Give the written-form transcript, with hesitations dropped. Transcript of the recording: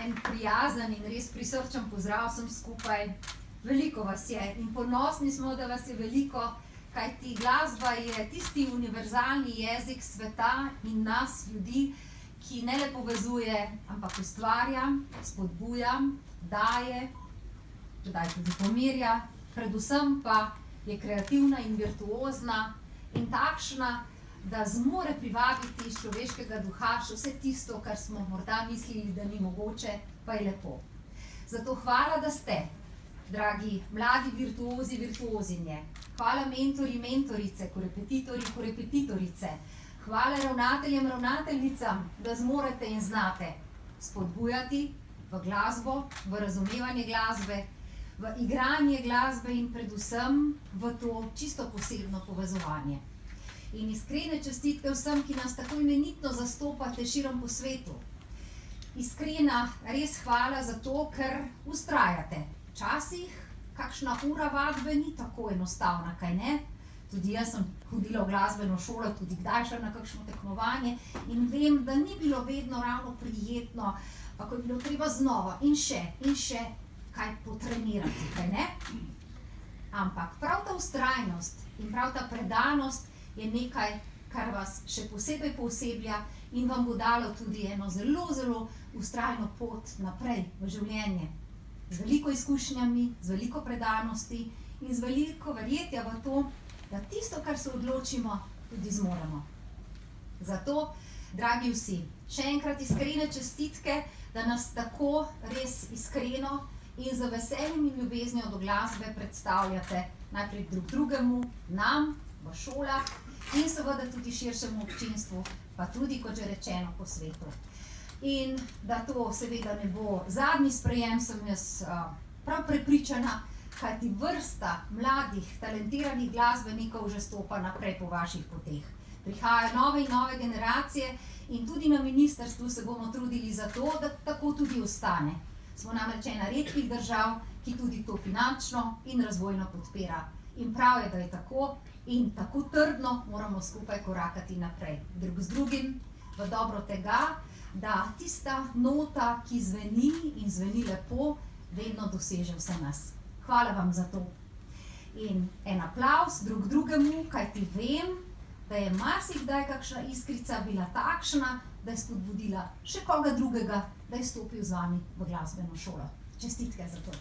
en prijazen in res prisrčen pozdrav vsem skupaj. Veliko vas je in ponosni smo, da vas je veliko, kajti glasba je tisti univerzalni jezik sveta in nas, ljudi, ki ne le povezuje, ampak ustvarja, spodbuja, daje, kdaj tudi pomirja, predvsem pa je kreativna in virtuozna in takšna, da zmore privabiti iz človeškega duha še vse tisto, kar smo morda mislili, da ni mogoče, pa je lepo. Zato hvala, da ste, dragi mladi virtuozi, virtuozinje. Hvala mentori, mentorice, korepetitorji, korepetitorice. Hvala ravnateljem, ravnateljicam, da zmorete in znate spodbujati v glasbo, v razumevanje glasbe, v igranje glasbe in predvsem v to čisto posebno povezovanje. In iskrene čestitke vsem, ki nas tako imenitno zastopate širom po svetu. Iskrena res hvala za to, ker vztrajate. Včasih kakšna ura vadbe ni tako enostavna, kaj ne? Tudi jaz sem hodila v glasbeno šolo, tudi kdaj šla na kakšno tekmovanje in vem, da ni bilo vedno ravno prijetno, pa ko je bilo treba znova in še kaj potrenirati, kaj ne? Ampak prav ta vztrajnost in prav ta predanost je nekaj, kar vas še posebej pooseblja in vam bo dalo tudi eno zelo, zelo vztrajno pot naprej v življenje. Z veliko izkušnjami, z veliko predanosti in z veliko verjetja v to, da tisto, kar se odločimo, tudi zmoremo. Zato, dragi vsi, še enkrat iskrene čestitke, da nas tako res iskreno in z veseljem in ljubeznijo do glasbe predstavljate najprej drug drugemu, nam, v šolah in seveda tudi širšemu občinstvu, pa tudi, kot že rečeno, po svetu. In da to seveda ne bo zadnji sprejem, sem jaz prav prepričana, kajti vrsta mladih, talentiranih glasbenikov že stopa naprej po vaših poteh. Prihajajo nove in nove generacije in tudi na ministrstvu se bomo trudili za to, da tako tudi ostane. Smo namreč ena redkih držav, ki tudi to finančno in razvojno podpira. In prav je, da je tako in tako trdno moramo skupaj korakati naprej. Drug z drugim v dobro tega, da tista nota, ki zveni in zveni lepo, vedno doseže vse nas. Hvala vam za to. In en aplavz drug drugemu, kajti vem, da je marsikdaj kakšna iskrica bila takšna, da je spodbudila še koga drugega, da je stopil z vami v glasbeno šolo. Čestitke za to.